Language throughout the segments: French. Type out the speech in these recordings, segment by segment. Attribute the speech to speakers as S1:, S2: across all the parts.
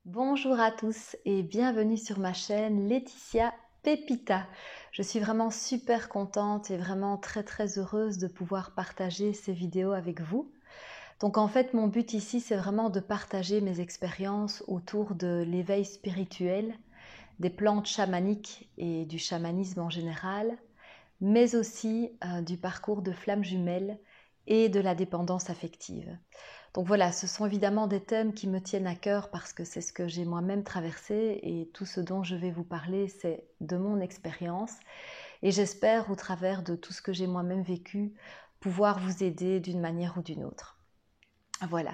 S1: Bonjour à tous et bienvenue sur ma chaîne Laetitia Pepita. Je suis vraiment super contente et vraiment très heureuse de pouvoir partager ces vidéos avec vous. Donc en fait mon but ici c'est vraiment de partager mes expériences autour de l'éveil spirituel, des plantes chamaniques et du chamanisme en général, mais aussi du parcours de flamme jumelle et de la dépendance affective. Donc voilà, ce sont évidemment des thèmes qui me tiennent à cœur parce que c'est ce que j'ai moi-même traversé et tout ce dont je vais vous parler, c'est de mon expérience. Et j'espère, au travers de tout ce que j'ai moi-même vécu, pouvoir vous aider d'une manière ou d'une autre. Voilà.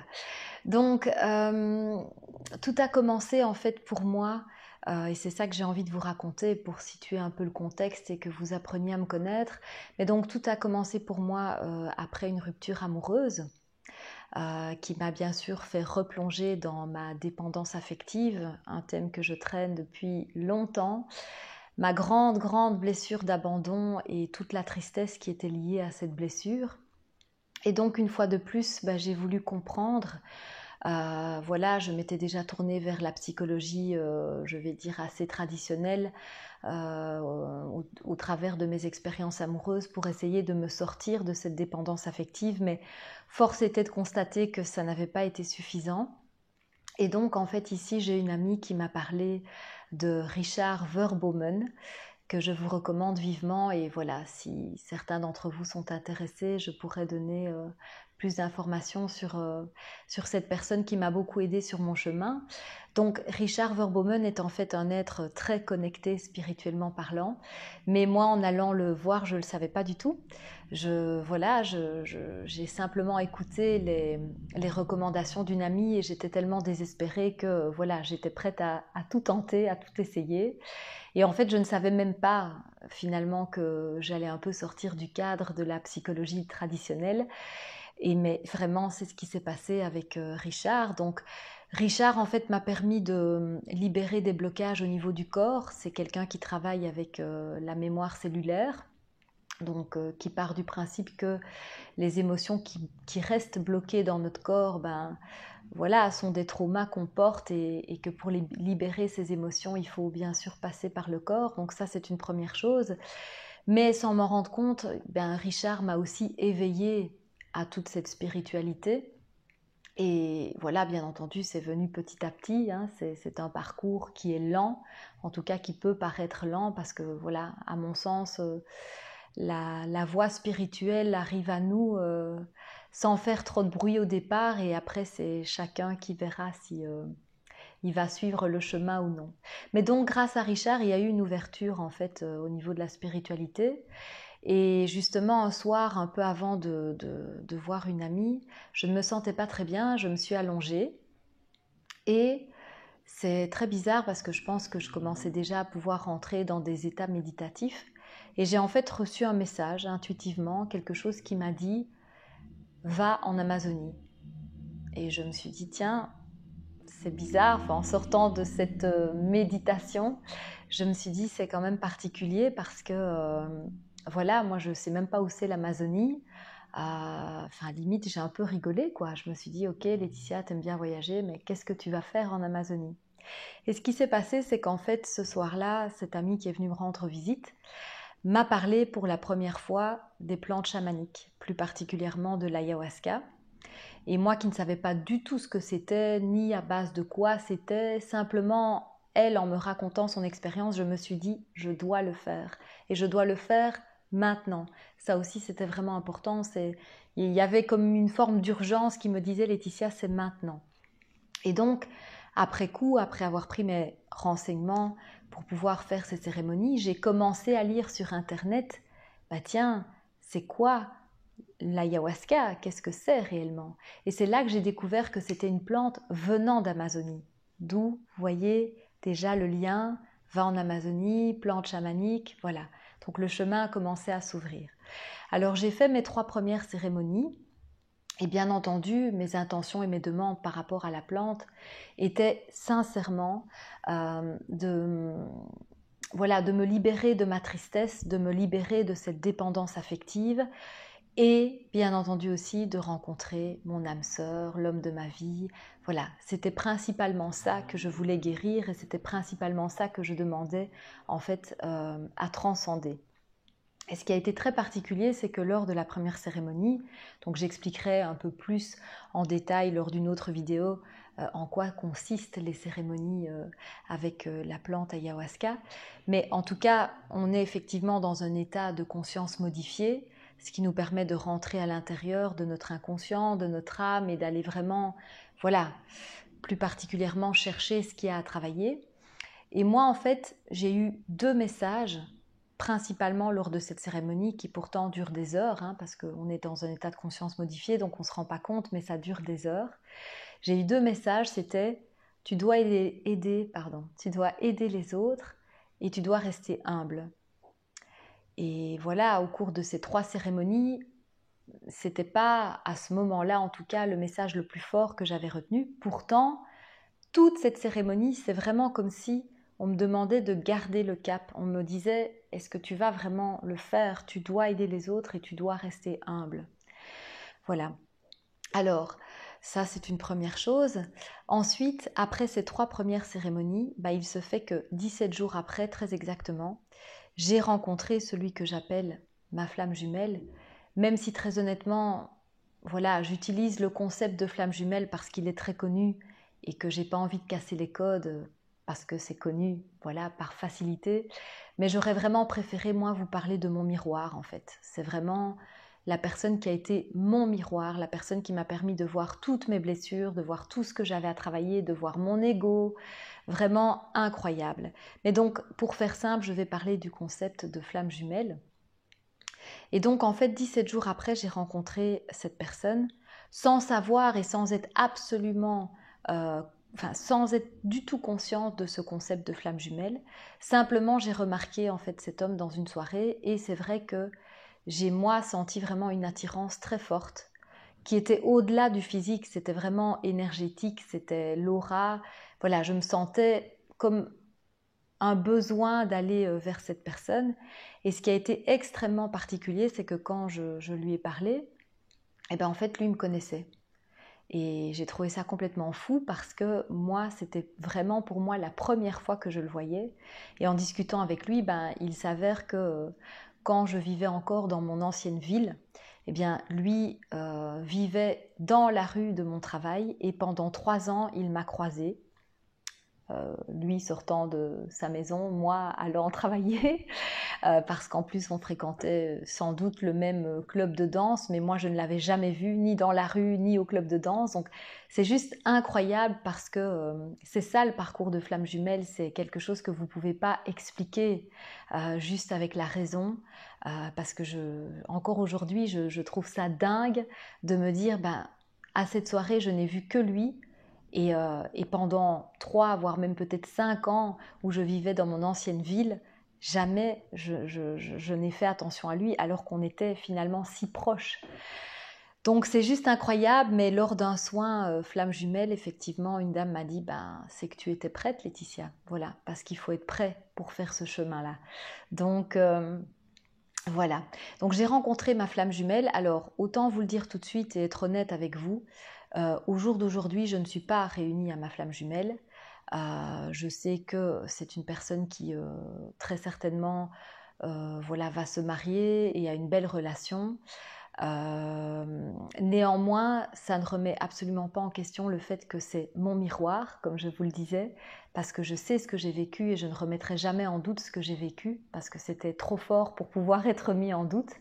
S1: Donc, tout a commencé en fait pour moi, et c'est ça que j'ai envie de vous raconter pour situer un peu le contexte et que vous appreniez à me connaître. Mais donc, tout a commencé pour moi après une rupture amoureuse qui m'a bien sûr fait replonger dans ma dépendance affective, un thème que je traîne depuis longtemps, ma grande blessure d'abandon et toute la tristesse qui était liée à cette blessure. Et donc une fois de plus, j'ai voulu comprendre. Voilà, je m'étais déjà tournée vers la psychologie, je vais dire assez traditionnelle, au travers de mes expériences amoureuses pour essayer de me sortir de cette dépendance affective, mais force était de constater que ça n'avait pas été suffisant. Et donc en fait ici j'ai une amie qui m'a parlé de Richard Verbomen, que je vous recommande vivement. Et voilà, si certains d'entre vous sont intéressés, je pourrais donner plus d'informations sur cette personne qui m'a beaucoup aidée sur mon chemin. Donc Richard Verbomen est en fait un être très connecté spirituellement parlant, mais moi en allant le voir, je ne le savais pas du tout. J'ai simplement écouté les recommandations d'une amie et j'étais tellement désespérée que voilà, j'étais prête à tout tenter, à tout essayer. Et en fait, je ne savais même pas finalement que j'allais un peu sortir du cadre de la psychologie traditionnelle. Mais vraiment, c'est ce qui s'est passé avec Richard. Donc, Richard, en fait, m'a permis de libérer des blocages au niveau du corps. C'est quelqu'un qui travaille avec la mémoire cellulaire. Donc, qui part du principe que les émotions qui restent bloquées dans notre corps, voilà, sont des traumas qu'on porte et que pour libérer ces émotions, il faut bien sûr passer par le corps. Donc ça, c'est une première chose. Mais sans m'en rendre compte, Richard m'a aussi éveillée à toute cette spiritualité. Et voilà, bien entendu, c'est venu petit à petit. Hein, c'est un parcours qui est lent, en tout cas qui peut paraître lent, parce que voilà, à mon sens, la voie spirituelle arrive à nous sans faire trop de bruit au départ, et après c'est chacun qui verra si il va suivre le chemin ou non. Mais donc grâce à Richard, il y a eu une ouverture en fait au niveau de la spiritualité. Et justement un soir, un peu avant de voir une amie, je ne me sentais pas très bien, je me suis allongée et c'est très bizarre parce que je pense que je commençais déjà à pouvoir rentrer dans des états méditatifs. Et j'ai en fait reçu un message intuitivement, quelque chose qui m'a dit « Va en Amazonie ». Et je me suis dit « Tiens, c'est bizarre ». Enfin, en sortant de cette méditation, je me suis dit « C'est quand même particulier parce que, voilà, moi je ne sais même pas où c'est l'Amazonie ». Enfin, limite, j'ai un peu rigolé, quoi. Je me suis dit « Ok, Laetitia, t'aimes bien voyager, mais qu'est-ce que tu vas faire en Amazonie ?» Et ce qui s'est passé, c'est qu'en fait, ce soir-là, cette amie qui est venue me rendre visite m'a parlé pour la première fois des plantes chamaniques, plus particulièrement de l'ayahuasca. Et moi qui ne savais pas du tout ce que c'était, ni à base de quoi c'était, simplement, elle, en me racontant son expérience, je me suis dit, je dois le faire. Et je dois le faire maintenant. Ça aussi, c'était vraiment important. Il y avait comme une forme d'urgence qui me disait, Laetitia, c'est maintenant. Et donc, après coup, après avoir pris mes renseignements pour pouvoir faire ces cérémonies, j'ai commencé à lire sur Internet, tiens, c'est quoi l'ayahuasca? Qu'est-ce que c'est réellement? Et c'est là que j'ai découvert que c'était une plante venant d'Amazonie. D'où, vous voyez, déjà le lien, va en Amazonie, plante chamanique, voilà. Donc le chemin a commencé à s'ouvrir. Alors j'ai fait mes 3 premières cérémonies. Et bien entendu, mes intentions et mes demandes par rapport à la plante étaient sincèrement voilà, de me libérer de ma tristesse, de me libérer de cette dépendance affective Et bien entendu aussi de rencontrer mon âme sœur, l'homme de ma vie. Voilà, c'était principalement ça que je voulais guérir et c'était principalement ça que je demandais en fait à transcender. Et ce qui a été très particulier, c'est que lors de la première cérémonie, donc j'expliquerai un peu plus en détail lors d'une autre vidéo en quoi consistent les cérémonies avec la plante ayahuasca, mais en tout cas, on est effectivement dans un état de conscience modifié, ce qui nous permet de rentrer à l'intérieur de notre inconscient, de notre âme et d'aller vraiment, voilà, plus particulièrement chercher ce qu'il y a à travailler. Et moi, en fait, j'ai eu 2 messages principalement lors de cette cérémonie qui pourtant dure des heures, hein, parce qu'on est dans un état de conscience modifié, donc on ne se rend pas compte, mais ça dure des heures. J'ai eu 2 messages, c'était tu dois tu dois aider les autres et tu dois rester humble. Et voilà, au cours de ces 3 cérémonies, c'était pas à ce moment-là, en tout cas, le message le plus fort que j'avais retenu. Pourtant, toute cette cérémonie, c'est vraiment comme si on me demandait de garder le cap. On me disait, est-ce que tu vas vraiment le faire? Tu dois aider les autres et tu dois rester humble. Voilà. Alors, ça c'est une première chose. Ensuite, après ces 3 premières cérémonies, il se fait que 17 jours après, très exactement, j'ai rencontré celui que j'appelle ma flamme jumelle, même si très honnêtement, voilà, j'utilise le concept de flamme jumelle parce qu'il est très connu et que j'ai pas envie de casser les codes parce que c'est connu, voilà, par facilité. Mais j'aurais vraiment préféré, moi, vous parler de mon miroir, en fait. C'est vraiment la personne qui a été mon miroir, la personne qui m'a permis de voir toutes mes blessures, de voir tout ce que j'avais à travailler, de voir mon ego, vraiment incroyable. Mais donc, pour faire simple, je vais parler du concept de flamme jumelle. Et donc, en fait, 17 jours après, j'ai rencontré cette personne sans savoir et sans être absolument, sans être du tout consciente de ce concept de flamme jumelle. Simplement, j'ai remarqué en fait cet homme dans une soirée et c'est vrai que j'ai moi senti vraiment une attirance très forte qui était au-delà du physique, c'était vraiment énergétique, c'était l'aura. Voilà, je me sentais comme un besoin d'aller vers cette personne. Et ce qui a été extrêmement particulier, c'est que quand je lui ai parlé, en fait, lui me connaissait. Et j'ai trouvé ça complètement fou parce que moi, c'était vraiment pour moi la première fois que je le voyais. Et en discutant avec lui, il s'avère que quand je vivais encore dans mon ancienne ville, lui vivait dans la rue de mon travail et pendant 3 ans, il m'a croisée. Lui sortant de sa maison, moi allant travailler, parce qu'en plus on fréquentait sans doute le même club de danse, mais moi je ne l'avais jamais vu ni dans la rue ni au club de danse. Donc c'est juste incroyable parce que c'est ça le parcours de flamme jumelle, c'est quelque chose que vous ne pouvez pas expliquer juste avec la raison, parce que encore aujourd'hui je trouve ça dingue de me dire à cette soirée je n'ai vu que lui. Et pendant 3, voire même peut-être 5 ans où je vivais dans mon ancienne ville, jamais je n'ai fait attention à lui alors qu'on était finalement si proches. Donc c'est juste incroyable, mais lors d'un soin flamme jumelle, effectivement, une dame m'a dit c'est que tu étais prête, Laetitia. Voilà, parce qu'il faut être prêt pour faire ce chemin-là. Donc voilà. Donc j'ai rencontré ma flamme jumelle. Alors autant vous le dire tout de suite et être honnête avec vous. Au jour d'aujourd'hui, je ne suis pas réunie à ma flamme jumelle. Je sais que c'est une personne qui très certainement va se marier et a une belle relation. Néanmoins, ça ne remet absolument pas en question le fait que c'est mon miroir, comme je vous le disais, parce que je sais ce que j'ai vécu et je ne remettrai jamais en doute ce que j'ai vécu, parce que c'était trop fort pour pouvoir être mis en doute.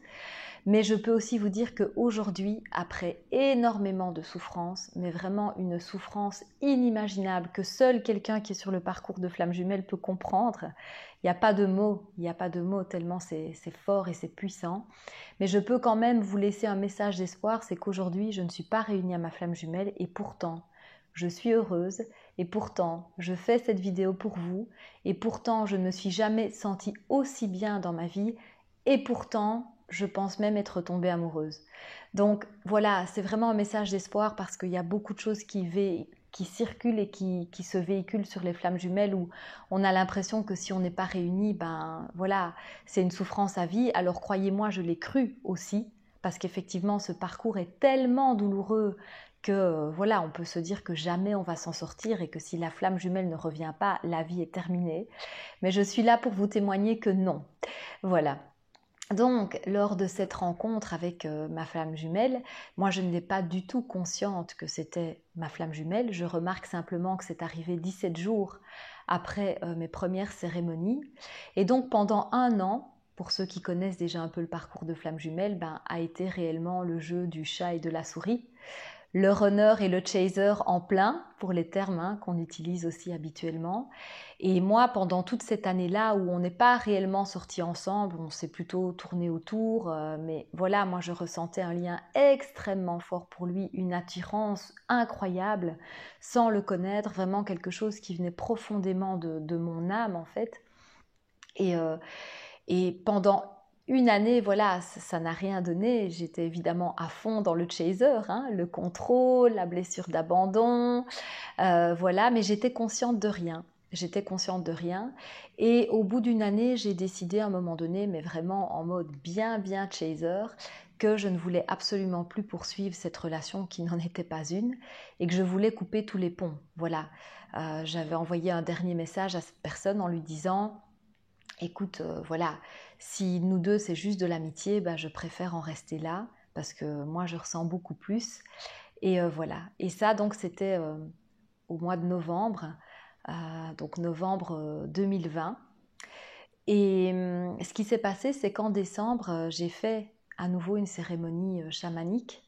S1: Mais je peux aussi vous dire qu'aujourd'hui, après énormément de souffrance, mais vraiment une souffrance inimaginable que seul quelqu'un qui est sur le parcours de flamme jumelle peut comprendre, il n'y a pas de mots, tellement c'est fort et c'est puissant. Mais je peux quand même vous laisser un message d'espoir, c'est qu'aujourd'hui, je ne suis pas réunie à ma flamme jumelle et pourtant, je suis heureuse et pourtant, je fais cette vidéo pour vous et pourtant, je ne me suis jamais sentie aussi bien dans ma vie et pourtant, je pense même être tombée amoureuse. Donc voilà, c'est vraiment un message d'espoir parce qu'il y a beaucoup de choses qui circulent et qui se véhiculent sur les flammes jumelles où on a l'impression que si on n'est pas réunis, voilà, c'est une souffrance à vie. Alors croyez-moi, je l'ai cru aussi parce qu'effectivement ce parcours est tellement douloureux que voilà, on peut se dire que jamais on va s'en sortir et que si la flamme jumelle ne revient pas, la vie est terminée. Mais je suis là pour vous témoigner que non. Voilà. Donc, lors de cette rencontre avec ma flamme jumelle, moi je n'étais pas du tout consciente que c'était ma flamme jumelle. Je remarque simplement que c'est arrivé 17 jours après mes premières cérémonies. Et donc pendant un an, pour ceux qui connaissent déjà un peu le parcours de flamme jumelle, a été réellement le jeu du chat et de la souris. Le runner et le chaser en plein, pour les termes qu'on utilise aussi habituellement. Et moi, pendant toute cette année-là où on n'est pas réellement sortis ensemble, on s'est plutôt tourné autour, mais voilà, moi je ressentais un lien extrêmement fort pour lui, une attirance incroyable, sans le connaître, vraiment quelque chose qui venait profondément de mon âme en fait. Et, et pendant une année, voilà, ça n'a rien donné. J'étais évidemment à fond dans le chaser, le contrôle, la blessure d'abandon, voilà, mais j'étais consciente de rien. J'étais consciente de rien. Et au bout d'une année, j'ai décidé à un moment donné, mais vraiment en mode bien chaser, que je ne voulais absolument plus poursuivre cette relation qui n'en était pas une et que je voulais couper tous les ponts. Voilà. J'avais envoyé un dernier message à cette personne en lui disant: écoute, voilà, si nous deux c'est juste de l'amitié, je préfère en rester là parce que moi je ressens beaucoup plus. Et voilà. Et ça donc c'était au mois de novembre, donc novembre 2020. Et ce qui s'est passé, c'est qu'en décembre, j'ai fait à nouveau une cérémonie chamanique.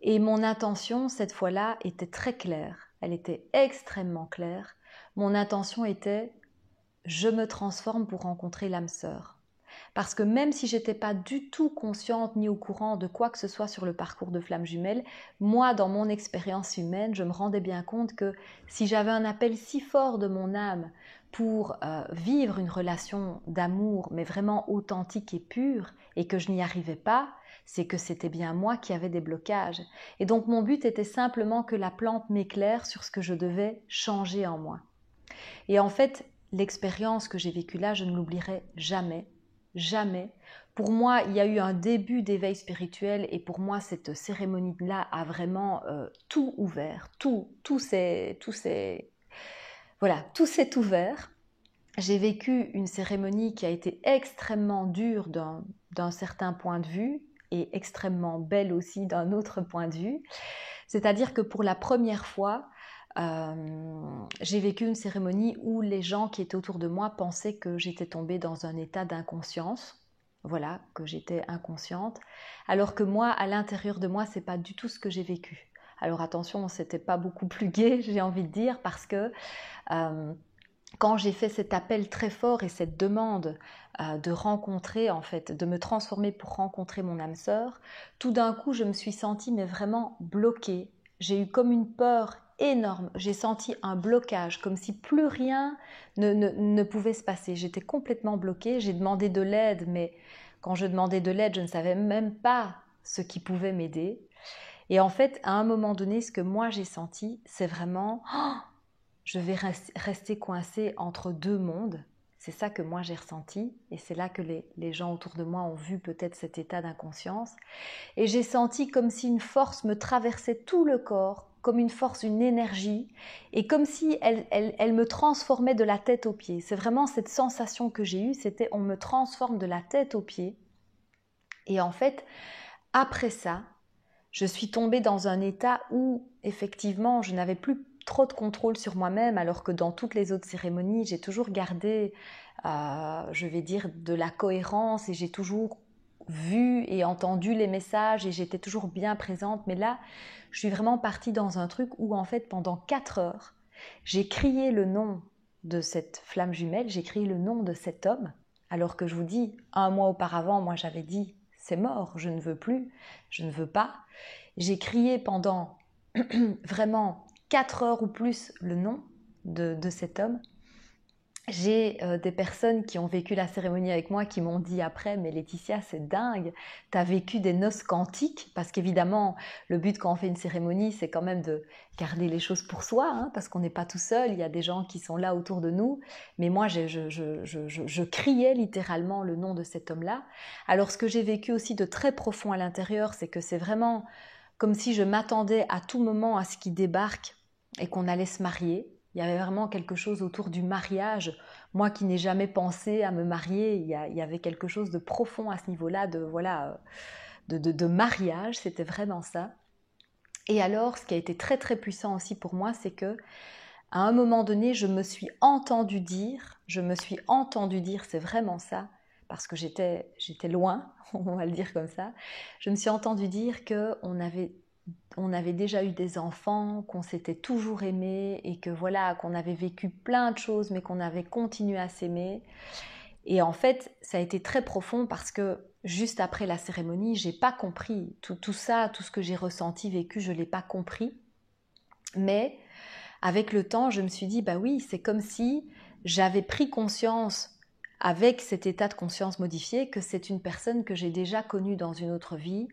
S1: Et mon intention cette fois-là était très claire. Elle était extrêmement claire. Mon intention était: je me transforme pour rencontrer l'âme sœur. Parce que même si j'étais pas du tout consciente ni au courant de quoi que ce soit sur le parcours de flamme jumelle, moi, dans mon expérience humaine, je me rendais bien compte que si j'avais un appel si fort de mon âme pour vivre une relation d'amour, mais vraiment authentique et pure, et que je n'y arrivais pas, c'est que c'était bien moi qui avais des blocages. Et donc mon but était simplement que la plante m'éclaire sur ce que je devais changer en moi. Et en fait, l'expérience que j'ai vécue là, je ne l'oublierai jamais, jamais. Pour moi, il y a eu un début d'éveil spirituel et pour moi, cette cérémonie-là a vraiment tout ouvert, tout s'est ouvert. J'ai vécu une cérémonie qui a été extrêmement dure d'un certain point de vue et extrêmement belle aussi d'un autre point de vue. C'est-à-dire que pour la première fois, j'ai vécu une cérémonie où les gens qui étaient autour de moi pensaient que j'étais tombée dans un état d'inconscience. Voilà, que j'étais inconsciente. Alors que moi, à l'intérieur de moi, c'est pas du tout ce que j'ai vécu. Alors attention, c'était pas beaucoup plus gai, j'ai envie de dire, parce que quand j'ai fait cet appel très fort et cette demande de rencontrer, en fait, de me transformer pour rencontrer mon âme sœur, tout d'un coup, je me suis sentie mais vraiment bloquée. J'ai eu comme une peur énorme. J'ai senti un blocage, comme si plus rien ne pouvait se passer. J'étais complètement bloquée. J'ai demandé de l'aide, mais quand je demandais de l'aide, je ne savais même pas ce qui pouvait m'aider. Et en fait, à un moment donné, ce que moi j'ai senti, c'est vraiment je vais rester coincée entre deux mondes. C'est ça que moi j'ai ressenti et c'est là que les gens autour de moi ont vu peut-être cet état d'inconscience. Et j'ai senti comme si une force me traversait tout le corps, comme une force, une énergie, et comme si elle me transformait de la tête aux pieds. C'est vraiment cette sensation que j'ai eue, c'était on me transforme de la tête aux pieds. Et en fait, après ça, je suis tombée dans un état où, effectivement, je n'avais plus trop de contrôle sur moi-même, alors que dans toutes les autres cérémonies, j'ai toujours gardé, je vais dire, de la cohérence et j'ai toujours vu et entendu les messages et j'étais toujours bien présente. Mais là, je suis vraiment partie dans un truc où, en fait, pendant 4 heures, j'ai crié le nom de cette flamme jumelle, j'ai crié le nom de cet homme, alors que je vous dis, un mois auparavant, moi j'avais dit, c'est mort, je ne veux plus, je ne veux pas. J'ai crié pendant vraiment 4 heures ou plus le nom de cet homme. J'ai des personnes qui ont vécu la cérémonie avec moi qui m'ont dit après, mais Laetitia, c'est dingue, tu as vécu des noces quantiques, parce qu'évidemment, le but quand on fait une cérémonie, c'est quand même de garder les choses pour soi, hein, parce qu'on n'est pas tout seul, il y a des gens qui sont là autour de nous, mais moi, je criais littéralement le nom de cet homme-là. Alors, ce que j'ai vécu aussi de très profond à l'intérieur, c'est que c'est vraiment comme si je m'attendais à tout moment à ce qu'il débarque et qu'on allait se marier. Il y avait vraiment quelque chose autour du mariage. Moi qui n'ai jamais pensé à me marier, il y avait quelque chose de profond à ce niveau-là, de, voilà, de mariage, c'était vraiment ça. Et alors, ce qui a été très très puissant aussi pour moi, c'est que à un moment donné, je me suis entendue dire, c'est vraiment ça, parce que j'étais loin, on va le dire comme ça, je me suis entendue dire qu'on avait déjà eu des enfants, qu'on s'était toujours aimé et que voilà, qu'on avait vécu plein de choses mais qu'on avait continué à s'aimer. Et en fait, ça a été très profond parce que juste après la cérémonie, j'ai pas compris tout ça, tout ce que j'ai ressenti, vécu, je l'ai pas compris. Mais avec le temps, je me suis dit, bah oui, c'est comme si j'avais pris conscience, avec cet état de conscience modifié, que c'est une personne que j'ai déjà connue dans une autre vie,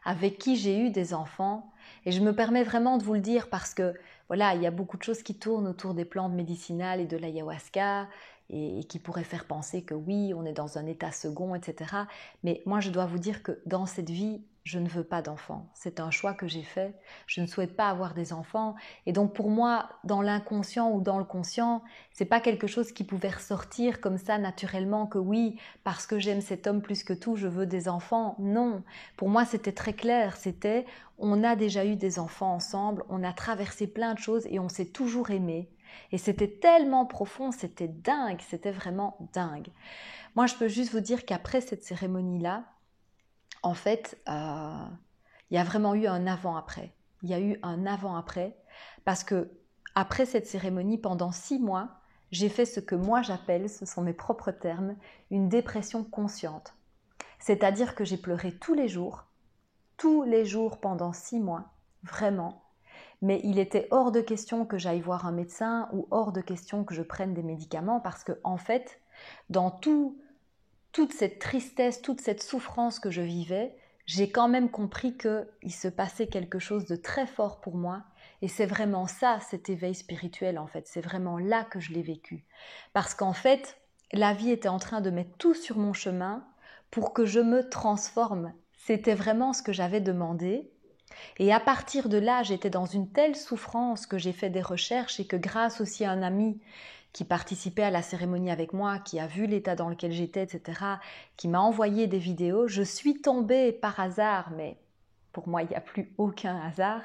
S1: avec qui j'ai eu des enfants. Et je me permets vraiment de vous le dire parce que, voilà, il y a beaucoup de choses qui tournent autour des plantes médicinales et de l'ayahuasca et qui pourraient faire penser que oui, on est dans un état second, etc. Mais moi, je dois vous dire que dans cette vie, je ne veux pas d'enfants. C'est un choix que j'ai fait. Je ne souhaite pas avoir des enfants. Et donc pour moi, dans l'inconscient ou dans le conscient, c'est pas quelque chose qui pouvait ressortir comme ça naturellement que oui, parce que j'aime cet homme plus que tout, je veux des enfants. Non. Pour moi, c'était très clair. C'était, on a déjà eu des enfants ensemble, on a traversé plein de choses et on s'est toujours aimé. Et c'était tellement profond, c'était dingue, c'était vraiment dingue. Moi, je peux juste vous dire qu'après cette cérémonie-là, en fait, il y a vraiment eu un avant-après. Il y a eu un avant-après parce que après cette cérémonie, pendant 6 mois, j'ai fait ce que moi j'appelle, ce sont mes propres termes, une dépression consciente. C'est-à-dire que j'ai pleuré tous les jours pendant 6 mois, vraiment. Mais il était hors de question que j'aille voir un médecin ou hors de question que je prenne des médicaments parce que, en fait, dans toute cette tristesse, toute cette souffrance que je vivais, j'ai quand même compris qu'il se passait quelque chose de très fort pour moi. Et c'est vraiment ça, cet éveil spirituel, en fait. C'est vraiment là que je l'ai vécu. Parce qu'en fait, la vie était en train de mettre tout sur mon chemin pour que je me transforme. C'était vraiment ce que j'avais demandé. Et à partir de là, j'étais dans une telle souffrance que j'ai fait des recherches et que grâce aussi à un ami qui participait à la cérémonie avec moi, qui a vu l'état dans lequel j'étais, etc., qui m'a envoyé des vidéos, je suis tombée par hasard, mais pour moi il n'y a plus aucun hasard,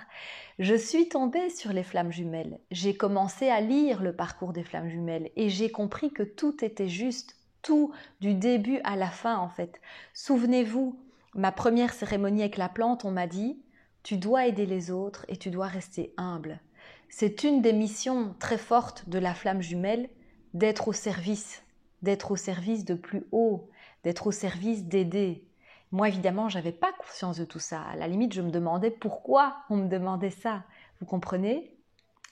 S1: je suis tombée sur les flammes jumelles. J'ai commencé à lire le parcours des flammes jumelles et j'ai compris que tout était juste, tout du début à la fin en fait. Souvenez-vous, ma première cérémonie avec la plante, on m'a dit tu dois aider les autres et tu dois rester humble. C'est une des missions très fortes de la flamme jumelle d'être au service de plus haut, d'être au service d'aider. Moi, évidemment, je n'avais pas conscience de tout ça. À la limite, je me demandais pourquoi on me demandait ça. Vous comprenez?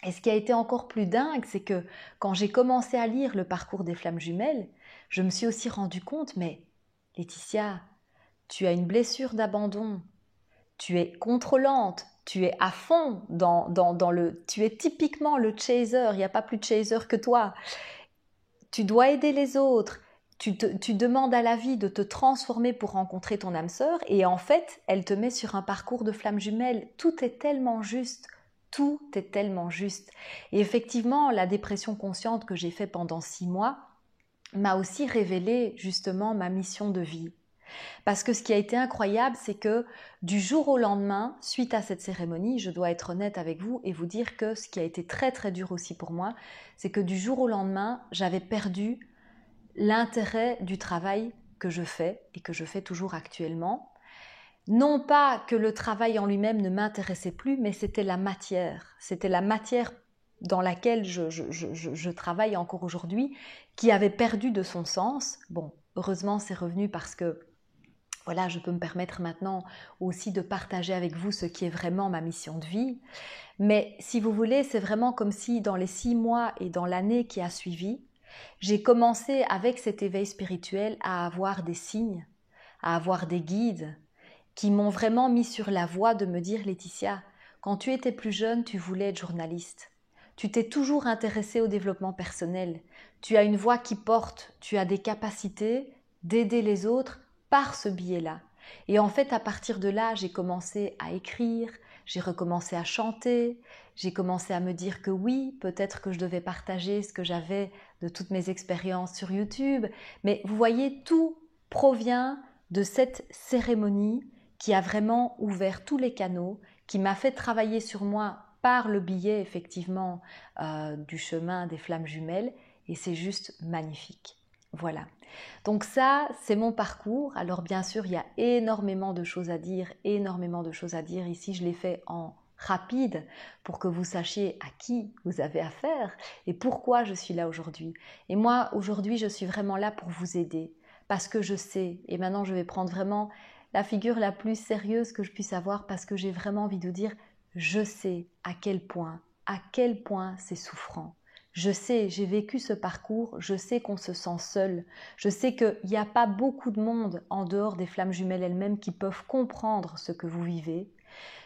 S1: Et ce qui a été encore plus dingue, c'est que quand j'ai commencé à lire le parcours des flammes jumelles, je me suis aussi rendu compte, mais Laetitia, tu as une blessure d'abandon, tu es contrôlante, tu es à fond dans le... Tu es typiquement le chaser, il n'y a pas plus de chaser que toi. Tu dois aider les autres, tu demandes à la vie de te transformer pour rencontrer ton âme sœur et en fait, elle te met sur un parcours de flamme jumelle. Tout est tellement juste. Tout est tellement juste. Et effectivement, la dépression consciente que j'ai faite pendant 6 mois m'a aussi révélé justement ma mission de vie. Parce que ce qui a été incroyable, c'est que du jour au lendemain, suite à cette cérémonie, je dois être honnête avec vous et vous dire que ce qui a été très très dur aussi pour moi, c'est que du jour au lendemain, j'avais perdu l'intérêt du travail que je fais et que je fais toujours actuellement. Non pas que le travail en lui-même ne m'intéressait plus, mais c'était la matière. C'était la matière dans laquelle je travaille encore aujourd'hui, qui avait perdu de son sens. Bon, heureusement, c'est revenu parce que voilà, je peux me permettre maintenant aussi de partager avec vous ce qui est vraiment ma mission de vie. Mais si vous voulez, c'est vraiment comme si dans les 6 mois et dans l'année qui a suivi, J'ai commencé avec cet éveil spirituel à avoir des signes, à avoir des guides qui m'ont vraiment mis sur la voie de me dire: Laetitia, quand tu étais plus jeune, tu voulais être journaliste. Tu t'es toujours intéressée au développement personnel. Tu as une voix qui porte, tu as des capacités d'aider les autres par ce biais-là. Et en fait, à partir de là, j'ai commencé à écrire, j'ai recommencé à chanter, j'ai commencé à me dire que oui, peut-être que je devais partager ce que j'avais de toutes mes expériences sur YouTube. Mais vous voyez, tout provient de cette cérémonie qui a vraiment ouvert tous les canaux, qui m'a fait travailler sur moi par le biais effectivement du chemin des flammes jumelles, et c'est juste magnifique. Voilà. Donc ça, c'est mon parcours. Alors bien sûr, il y a énormément de choses à dire, énormément de choses à dire. Ici, je l'ai fait en rapide pour que vous sachiez à qui vous avez affaire et pourquoi je suis là aujourd'hui. Et moi, aujourd'hui, je suis vraiment là pour vous aider parce que je sais, et maintenant je vais prendre vraiment la figure la plus sérieuse que je puisse avoir parce que j'ai vraiment envie de dire, je sais à quel point c'est souffrant. Je sais, j'ai vécu ce parcours, je sais qu'on se sent seul, je sais qu'il n'y a pas beaucoup de monde en dehors des flammes jumelles elles-mêmes qui peuvent comprendre ce que vous vivez.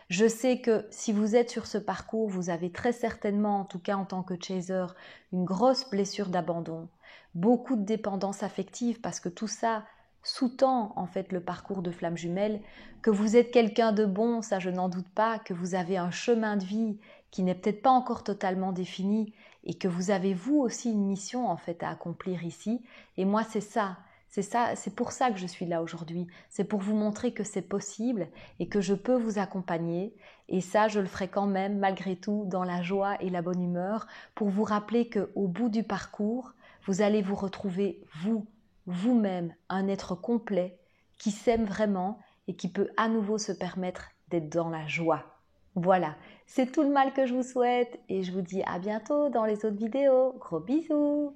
S1: Je sais que si vous êtes sur ce parcours, vous avez très certainement, en tout cas en tant que chaser, une grosse blessure d'abandon, beaucoup de dépendance affective parce que tout ça sous-tend en fait le parcours de flammes jumelles, que vous êtes quelqu'un de bon, ça je n'en doute pas, que vous avez un chemin de vie qui n'est peut-être pas encore totalement défini et que vous avez vous aussi une mission en fait à accomplir ici. Et moi c'est ça, c'est pour ça que je suis là aujourd'hui. C'est pour vous montrer que c'est possible et que je peux vous accompagner. Et ça, je le ferai quand même, malgré tout, dans la joie et la bonne humeur, pour vous rappeler qu'au bout du parcours, vous allez vous retrouver vous-même, un être complet qui s'aime vraiment et qui peut à nouveau se permettre d'être dans la joie. Voilà, c'est tout le mal que je vous souhaite et je vous dis à bientôt dans les autres vidéos. Gros bisous!